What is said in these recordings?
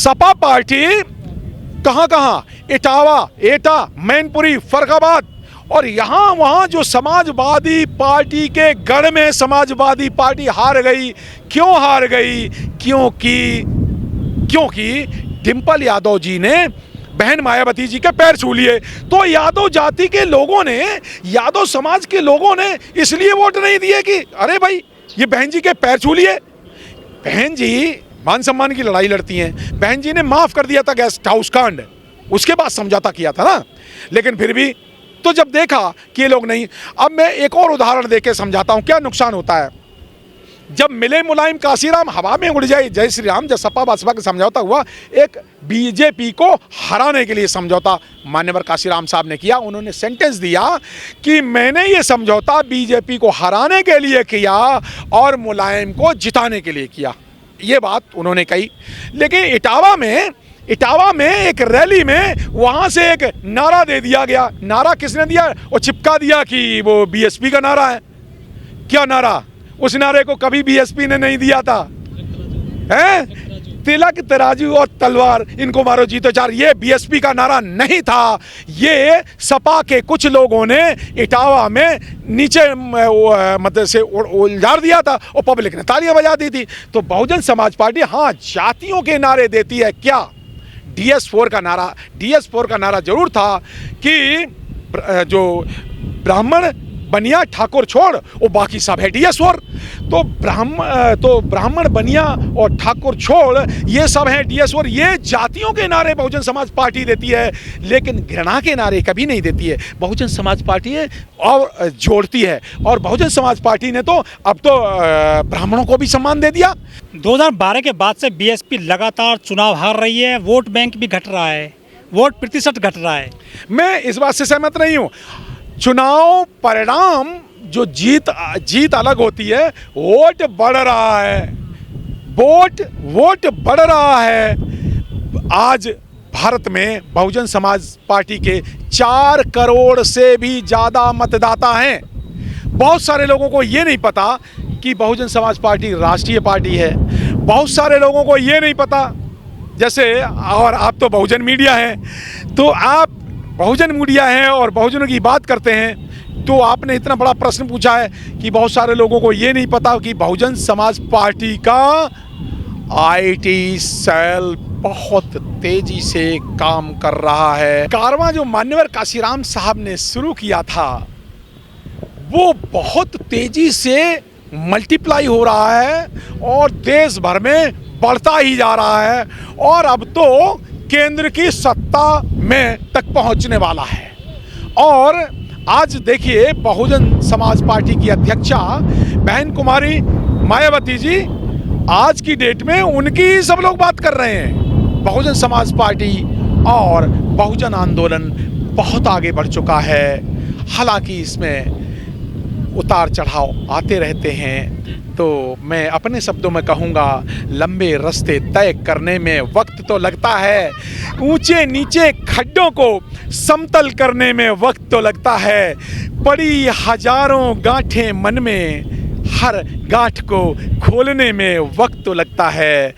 Sapa party कहाँ कहाँ, इटावा, एटा, मैनपुरी, फर्रुखाबाद और यहाँ वहाँ जो समाजवादी पार्टी के गढ़ में समाजवादी पार्टी हार गई। क्यों हार गई? क्योंकि डिंपल यादव जी ने बहन मायावती जी के पैर छू लिए। तो यादव जाति के लोगों ने, यादव समाज के लोगों ने इसलिए वोट नहीं दिए कि अरे भाई ये बहन जी के पैर छू लिए। बहन जी मान सम्मान की लड़ाई लड़ती हैं। बहन जी ने माफ कर दिया था गेस्ट हाउस कांड, उसके बाद समझौता किया था ना। लेकिन फिर भी तो जब देखा कि ये लोग नहीं, अब मैं एक और उदाहरण देके समझाता हूं क्या नुकसान होता है। जब मिले मुलायम काशीराम हवा में उड़ जाए जय श्री राम, जब सपा बसपा का समझौता हुआ, एक बीजेपी को हराने के लिए समझौता मान्यवर काशीराम साहब ने किया। उन्होंने सेंटेंस दिया कि मैंने ये समझौता बीजेपी को हराने के लिए किया और मुलायम को जिताने के लिए किया, ये बात उन्होंने कही। लेकिन इटावा में एक रैली में वहां से एक नारा दे दिया गया। नारा किसने दिया? वो चिपका दिया कि वो बीएसपी का नारा है। क्या नारा? उस नारे को कभी बीएसपी ने नहीं दिया था। हैं? तिलक, तराजू और तलवार, इनको मारो जीतो चार, ये बीएसपी का नारा नहीं था। ये सपा के कुछ लोगों ने इटावा में नीचे मतलब से उलझार दिया था और पब्लिक ने तालियां बजा दी थी। तो बहुजन समाज पार्टी हाँ जातियों के नारे देती है। क्या? DS4 का नारा जरूर था कि जो ब्राह्मण बनिया ठाकुर छोड़ वो बाकी सब है DS4। तो ब्राह्मण बनिया और ठाकुर छोड़ ये सब है DS4। ये जातियों के नारे बहुजन समाज पार्टी देती है, लेकिन घृणा के नारे कभी नहीं देती है। बहुजन समाज पार्टी और जोड़ती है। और बहुजन समाज पार्टी ने तो अब तो ब्राह्मणों को भी सम्मान दे दिया। 2012 के बाद से बीएसपी लगातार चुनाव हार रही है, वोट बैंक भी घट रहा है, वोट प्रतिशत घट रहा है। मैं इस बात से सहमत नहीं हूँ। चुनाव परिणाम जो जीत अलग होती है, वोट बढ़ रहा है, वोट बढ़ रहा है। आज भारत में बहुजन समाज पार्टी के 4 करोड़ से भी ज़्यादा मतदाता हैं। बहुत सारे लोगों को ये नहीं पता कि बहुजन समाज पार्टी राष्ट्रीय पार्टी है। बहुत सारे लोगों को ये नहीं पता, जैसे और आप तो बहुजन मीडिया हैं, तो आप बहुजन मीडिया हैं और बहुजनों की बात करते हैं, तो आपने इतना बड़ा प्रश्न पूछा है कि बहुत सारे लोगों को ये नहीं पता कि बहुजन समाज पार्टी का IT सेल बहुत तेजी से काम कर रहा है। कारवां जो मान्यवर काशीराम साहब ने शुरू किया था वो बहुत तेजी से मल्टीप्लाई हो रहा है और देश भर में बढ़ता ही जा रहा है और अब तो केंद्र की सत्ता में तक पहुंचने वाला है। और आज देखिए बहुजन समाज पार्टी की अध्यक्षा बहन कुमारी मायावती जी, आज की डेट में उनकी सब लोग बात कर रहे हैं। बहुजन समाज पार्टी और बहुजन आंदोलन बहुत आगे बढ़ चुका है। हालांकि इसमें उतार चढ़ाव आते रहते हैं, तो मैं अपने शब्दों में कहूँगा, लंबे रास्ते तय करने में वक्त तो लगता है, ऊंचे नीचे खड्डों को समतल करने में वक्त तो लगता है। पड़ी हजारों गांठें मन में, हर गांठ को खोलने में वक्त तो लगता है।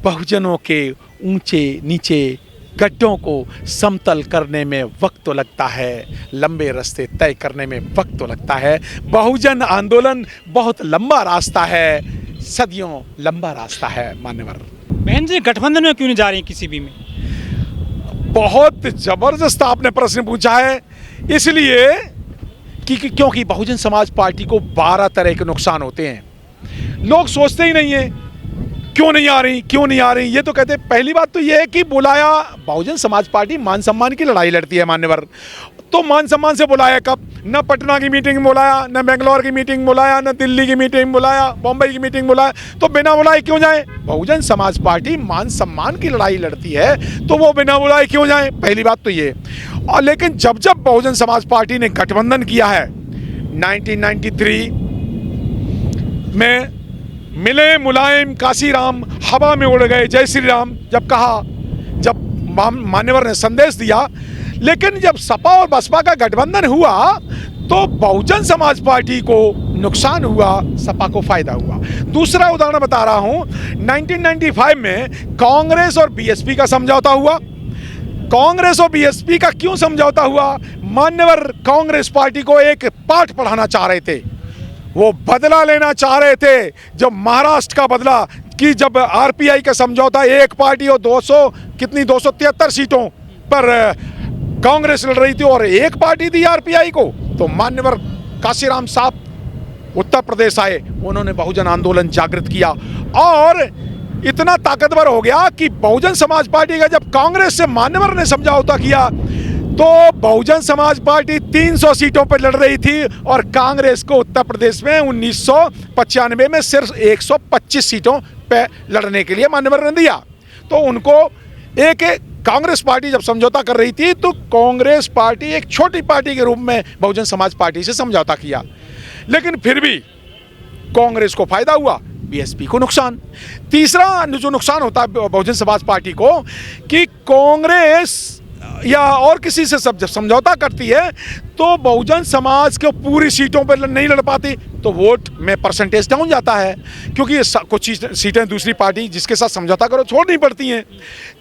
बहुजनों के ऊंचे नीचे गड्ढों को समतल करने में वक्त तो लगता है, लंबे रास्ते तय करने में वक्त तो लगता है। बहुजन आंदोलन बहुत लंबा रास्ता है, सदियों लंबा रास्ता है। मान्यवर बहन जी गठबंधन में क्यों नहीं जा रही किसी भी में? बहुत जबरदस्त आपने प्रश्न पूछा है। इसलिए कि क्योंकि बहुजन समाज पार्टी को 12 तरह के नुकसान होते हैं। लोग सोचते ही नहीं है क्यों नहीं आ रही। ये तो कहते हैं, पहली बात तो ये है कि बुलाया, बहुजन समाज पार्टी मान सम्मान की लड़ाई लड़ती है मान्यवर, तो मान सम्मान से बुलाया कब? न पटना की मीटिंग बुलाया, न बेंगलोर की मीटिंग बुलाया, न दिल्ली की मीटिंग बुलाया, बम्बई की मीटिंग बुलाया, तो बिना बुलाए क्यों जाए? बहुजन समाज पार्टी मान सम्मान की लड़ाई लड़ती है, तो वो बिना बुलाए क्यों जाए? पहली बात तो ये। और लेकिन जब बहुजन समाज पार्टी ने गठबंधन किया है 1993 में, मिले मुलायम काशीराम हवा में उड़ गए जय श्री राम जब कहा, जब मान्यवर ने संदेश दिया, लेकिन जब सपा और बसपा का गठबंधन हुआ तो बहुजन समाज पार्टी को नुकसान हुआ, सपा को फायदा हुआ। दूसरा उदाहरण बता रहा हूं, 1995 में कांग्रेस और बीएसपी का समझौता हुआ। कांग्रेस और बीएसपी का क्यों समझौता हुआ? मान्यवर कांग्रेस पार्टी को एक पाठ पढ़ाना चाह रहे थे, वो बदला लेना चाह रहे थे, जब महाराष्ट्र का बदला कि जब आरपीआई का समझौता, एक पार्टी और 273 सीटों पर कांग्रेस लड़ रही थी और एक पार्टी दी आरपीआई को, तो मान्यवर काशीराम साहब उत्तर प्रदेश आए, उन्होंने बहुजन आंदोलन जागृत किया और इतना ताकतवर हो गया कि बहुजन समाज पार्टी का जब कांग्रेस से मान्यवर ने समझौता किया तो बहुजन समाज पार्टी 300 सीटों पर लड़ रही थी और कांग्रेस को उत्तर प्रदेश में 1995 में सिर्फ 125 सीटों पे लड़ने के लिए मान्यवर ने दिया। तो उनको एक कांग्रेस पार्टी जब समझौता कर रही थी तो कांग्रेस पार्टी एक छोटी पार्टी के रूप में बहुजन समाज पार्टी से समझौता किया, लेकिन फिर भी कांग्रेस को फायदा हुआ, बीएसपी को नुकसान। तीसरा जो नुकसान होता है बहुजन समाज पार्टी को कि कांग्रेस या और किसी से जब समझौता करती है तो बहुजन समाज को पूरी सीटों पर नहीं लड़ पाती, तो वोट में परसेंटेज डाउन जाता है, क्योंकि कुछ सीटें दूसरी पार्टी जिसके साथ समझौता करो छोड़नी पड़ती हैं।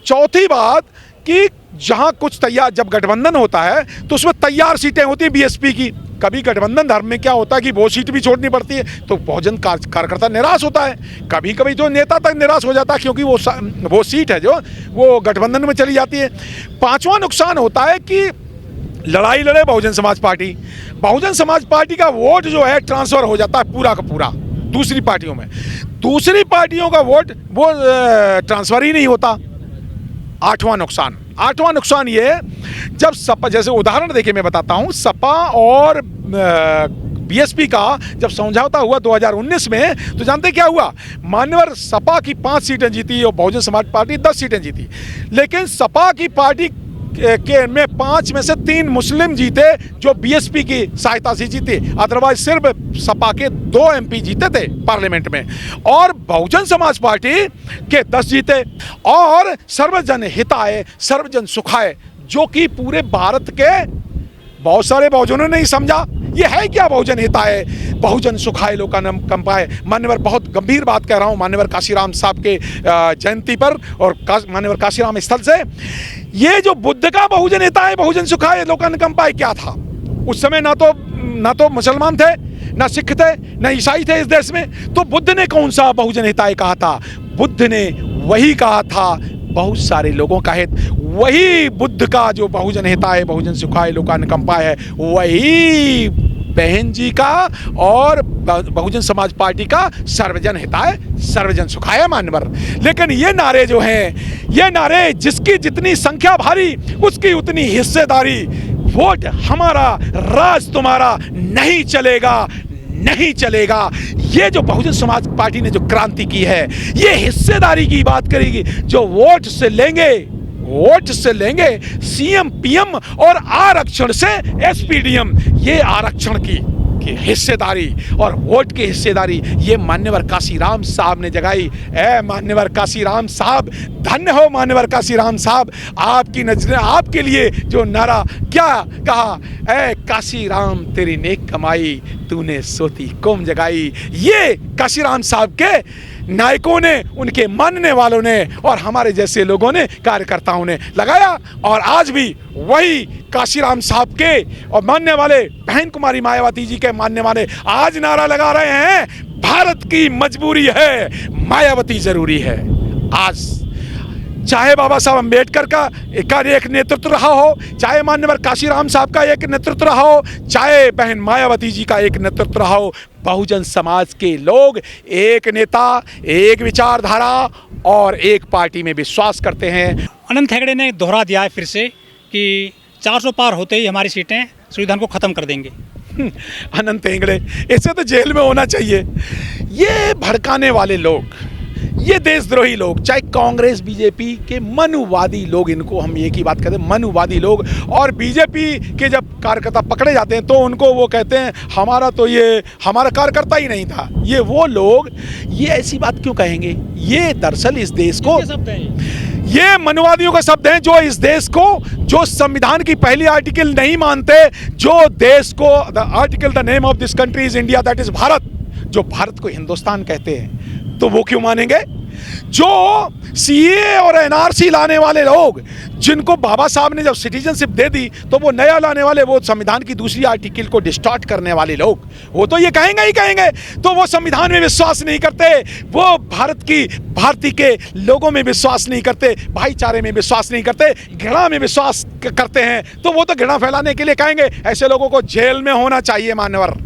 चौथी बात कि जहां कुछ तैयार, जब गठबंधन होता है तो उसमें तैयार सीटें होती हैं बीएसपी की, कभी गठबंधन धर्म में क्या होता है कि वो सीट भी छोड़नी पड़ती है, तो बहुजन कार्यकर्ता निराश होता है, कभी कभी तो नेता तक निराश हो जाता है क्योंकि वो सीट है जो वो गठबंधन में चली जाती है। पांचवा नुकसान होता है कि लड़ाई लड़े बहुजन समाज पार्टी का वोट जो है ट्रांसफर हो जाता है पूरा का पूरा दूसरी पार्टियों में, दूसरी पार्टियों का वोट वो ट्रांसफर ही नहीं होता। आठवां नुकसान ये, जब सपा, जैसे उदाहरण देखिए मैं बताता हूं, सपा और बीएसपी का जब समझौता हुआ 2019 में, तो जानते क्या हुआ? मान्यवर सपा की 5 सीटें जीती और बहुजन समाज पार्टी 10 सीटें जीती, लेकिन सपा की पार्टी के में 5 में से 3 मुस्लिम जीते जो बीएसपी की सहायता से जीते, अदरवाइज सिर्फ सपा के 2 एमपी जीते थे पार्लियामेंट में, और बहुजन समाज पार्टी के 10 जीते। और सर्वजन हिताय सर्वजन सुखाय, जो कि पूरे भारत के बहुत सारे बहुजनों ने नहीं समझा, ये है क्या बहुजन हिताय बहुजन सुखाय लोकानाम कंपाय। मान्यवर बहुत गंभीर बात कह रहा हूँ, मान्यवर काशीराम साहब के जयंती पर और मान्यवर काशीराम स्थल से, ये जो बुद्ध का बहुजन हिताय बहुजन सुखाय लोकानाम कंपाय क्या था? उस समय ना तो मुसलमान थे, ना सिख थे, ना ईसाई थे इस देश में, तो बुद्ध ने कौन सा बहुजन हिताय कहा था? बुद्ध ने वही कहा था बहुत सारे लोगों का हित, वही बुद्ध का जो बहुजन हिताय बहुजन सुखाय लोकानाम कंपाय है, वही बहन जी का और बहुजन समाज पार्टी का सर्वजन हिताय सर्वजन सुखाय मान्यवर। लेकिन ये नारे जो हैं, ये नारे जिसकी जितनी संख्या भारी उसकी उतनी हिस्सेदारी, वोट हमारा राज तुम्हारा नहीं चलेगा, नहीं चलेगा। ये जो बहुजन समाज पार्टी ने जो क्रांति की है, ये हिस्सेदारी की बात करेगी, जो वोट से लेंगे सीएम पीएम और आरक्षण से एसपीडीएम, ये आरक्षण की हिस्सेदारी और वोट की हिस्सेदारी ये मान्यवर काशीराम साहब ने जगाई। मान्यवर काशीराम साहब, धन्य हो मान्यवर काशीराम साहब, आपकी नजरें, आपके लिए जो नारा क्या कहा, ऐ काशीराम तेरी नेक कमाई तूने सोती कौम जगाई। ये काशीराम साहब के नायकों ने, उनके मानने वालों ने और हमारे जैसे लोगों ने, कार्यकर्ताओं ने लगाया, और आज भी वही काशीराम साहब के और मानने वाले बहन कुमारी मायावती जी के मानने वाले आज नारा लगा रहे हैं, भारत की मजबूरी है, मायावती जरूरी है। आज चाहे बाबा साहब अम्बेडकर का एक नेतृत्व रहा हो, चाहे मान्यवर काशीराम साहब का एक नेतृत्व रहा हो, चाहे बहन मायावती जी का एक नेतृत्व रहा हो, बहुजन समाज के लोग एक नेता, एक विचारधारा और एक पार्टी में विश्वास करते हैं। अनंत हेगड़े ने दोहरा दिया है फिर से कि 400 पार होते ही हमारी सीटें संविधान को ख़त्म कर देंगे। अनंत हेगड़े, इससे तो जेल में होना चाहिए। ये भड़काने वाले लोग, ये देशद्रोही लोग, चाहे कांग्रेस बीजेपी के मनुवादी लोग, इनको हम एक ही बात कहते हैं, मनुवादी लोग, और बीजेपी के जब कार्यकर्ता पकड़े जाते हैं तो उनको वो कहते हैं हमारा तो ये हमारा कार्यकर्ता ही नहीं था। ये वो लोग ये ऐसी बात क्यों कहेंगे? ये दरअसल इस देश को, ये मनुवादियों का शब्द हैं जो इस देश को, जो संविधान की पहली आर्टिकल नहीं मानते, जो देश को the article the name of this country is India, that is Bharat, जो भारत को हिंदुस्तान कहते हैं, तो वो क्यों मानेंगे? जो सीए और एनआरसी लाने वाले लोग, जिनको बाबा साहब ने जब सिटीजनशिप दे दी, तो वो नया लाने वाले, वो संविधान की दूसरी आर्टिकल को डिस्टॉर्ट करने वाले लोग, वो तो ये कहेंगे ही कहेंगे। तो वो संविधान में विश्वास नहीं करते, वो भारतीय के लोगों में विश्वास नहीं करते, भाईचारे में विश्वास नहीं करते, घृणा में विश्वास करते हैं, तो वो तो घृणा फैलाने के लिए कहेंगे। ऐसे लोगों को जेल में होना चाहिए मान्यवर।